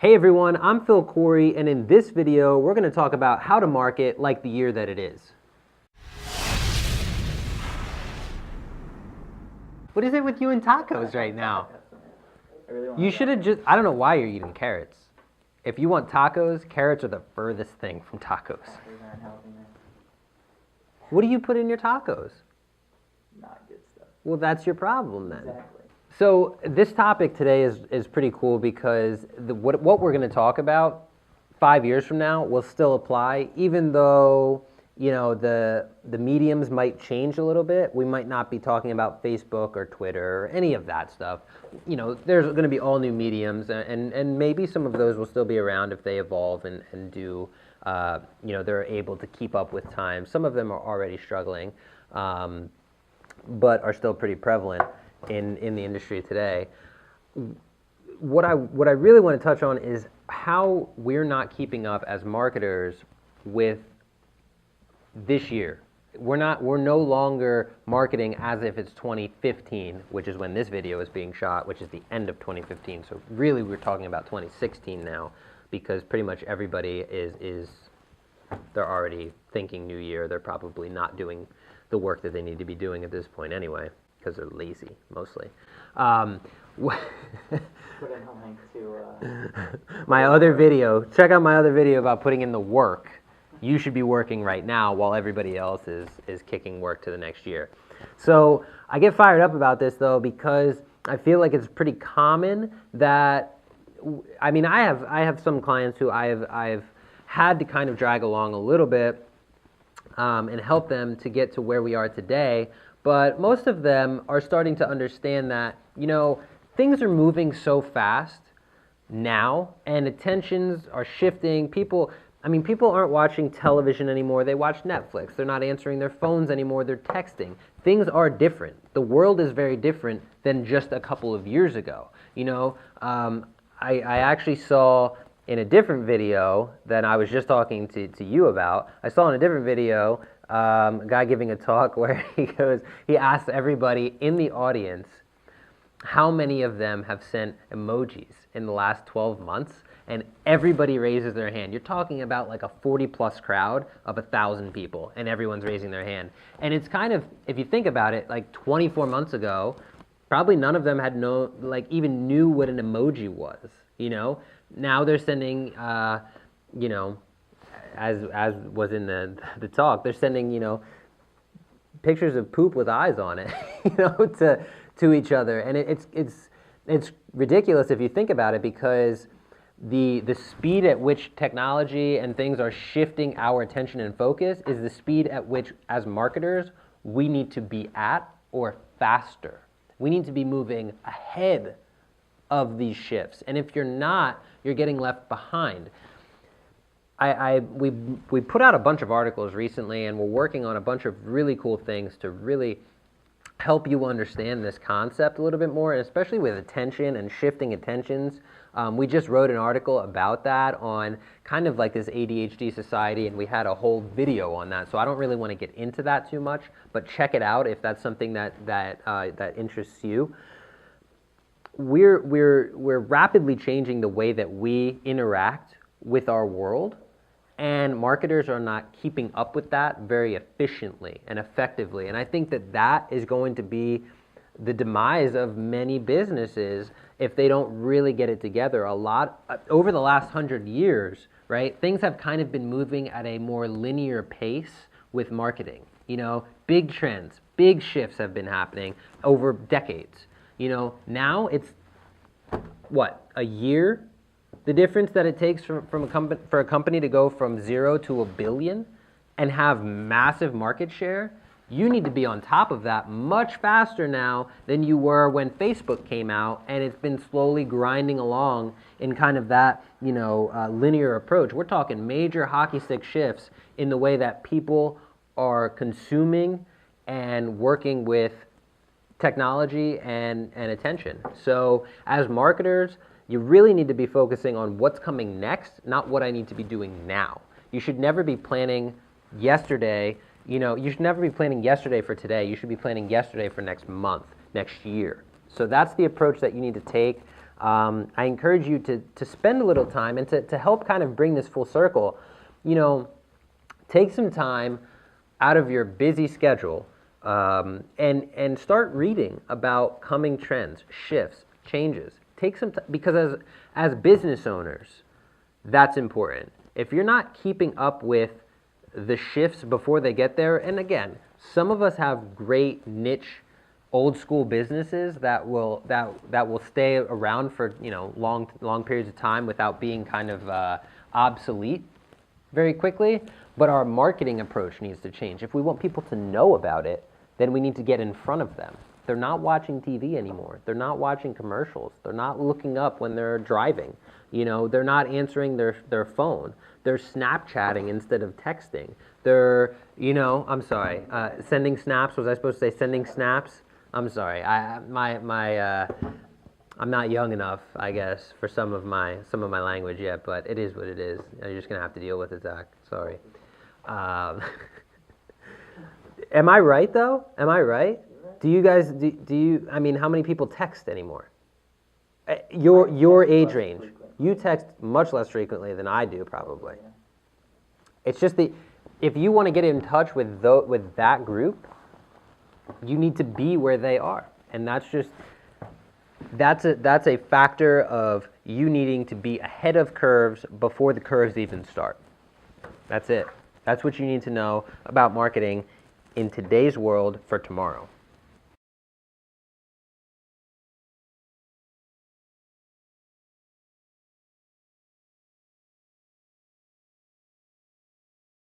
Hey everyone, I'm Phil Corey, and in this video, we're going to talk about how to market like the year that it is. What is it with you and tacos right now? You should have just, I don't know why you're eating carrots. If you want tacos, carrots are the furthest thing from tacos. What do you put in your tacos? Not good stuff. Well, that's your problem then. Exactly. So this topic today is pretty cool because what we're going to talk about 5 years from now will still apply, even though the mediums might change a little bit. We might not be talking about Facebook or Twitter or any of that stuff. There's going to be all new mediums, and maybe some of those will still be around if they evolve and do. They're able to keep up with time. Some of them are already struggling, but are still pretty prevalent in the industry today. What I really want to touch on is how we're not keeping up as marketers with this year. We're no longer marketing as if it's 2015, which is when this video is being shot, which is the end of 2015. So really we're talking about 2016 now, because pretty much everybody is they're already thinking new year. They're probably not doing the work that they need to be doing at this point anyway, because they're lazy, mostly. Put in a link to my other video. Check out my other video about putting in the work. You should be working right now while everybody else is kicking work to the next year. So I get fired up about this, though, because I feel like it's pretty common that, I have some clients who I've had to kind of drag along a little bit and help them to get to where we are today. But most of them are starting to understand that, things are moving so fast now and attentions are shifting. People aren't watching television anymore. They watch Netflix. They're not answering their phones anymore. They're texting. Things are different. The world is very different than just a couple of years ago. I actually saw in a different video that I was just talking to you about, I saw in a different video a guy giving a talk where he asked everybody in the audience how many of them have sent emojis in the last 12 months, and everybody raises their hand. You're talking about like a 40-plus crowd of 1,000 people, and everyone's raising their hand. And it's kind of, if you think about it, like 24 months ago, probably none of them had even knew what an emoji was, Now they're sending, as was in the talk, they're sending, pictures of poop with eyes on it, to each other. And it's ridiculous if you think about it, because the speed at which technology and things are shifting our attention and focus is the speed at which, as marketers, we need to be at or faster. We need to be moving ahead of these shifts. And if you're not, you're getting left behind. We put out a bunch of articles recently, and we're working on a bunch of really cool things to really help you understand this concept a little bit more, and especially with attention and shifting attentions. We just wrote an article about that on kind of like this ADHD society, and we had a whole video on that. So I don't really want to get into that too much, but check it out if that's something that interests you. We're rapidly changing the way that we interact with our world, and marketers are not keeping up with that very efficiently and effectively. And I think that is going to be the demise of many businesses if they don't really get it together. A lot over the last 100 years, right? Things have kind of been moving at a more linear pace with marketing. Big trends, big shifts have been happening over decades. Now it's a year? The difference that it takes for a company to go from 0 to $1 billion and have massive market share. You need to be on top of that much faster now than you were when Facebook came out, and it's been slowly grinding along in kind of that linear approach. We're talking major hockey stick shifts in the way that people are consuming and working with technology and attention. So as marketers, you really need to be focusing on what's coming next, not what I need to be doing now. You should never be planning yesterday. You should never be planning yesterday for today. You should be planning yesterday for next month, next year. So that's the approach that you need to take. I encourage you to spend a little time and to help kind of bring this full circle. You know, take some time out of your busy schedule and start reading about coming trends, shifts, changes. Take some time, because as business owners, that's important. If you're not keeping up with the shifts before they get there, and again, some of us have great niche old school businesses that will stay around for, you know, long periods of time without being kind of obsolete very quickly, but our marketing approach needs to change. If we want people to know about it, then we need to get in front of them. They're not watching TV anymore. They're not watching commercials. They're not looking up when they're driving. You know, they're not answering their phone. They're Snapchatting instead of texting. They're, you know, I'm sorry, sending snaps. Was I supposed to say sending snaps? I'm sorry. I'm not young enough, I guess, for some of my language yet, but it is what it is. You're just gonna have to deal with it, Zach. Sorry. Am I right though? Am I right? Do you guys do you? I mean, how many people text anymore? Your age range. You text much less frequently than I do, probably. It's just if you want to get in touch with that group, you need to be where they are, and that's a factor of you needing to be ahead of curves before the curves even start. That's it. That's what you need to know about marketing in today's world for tomorrow.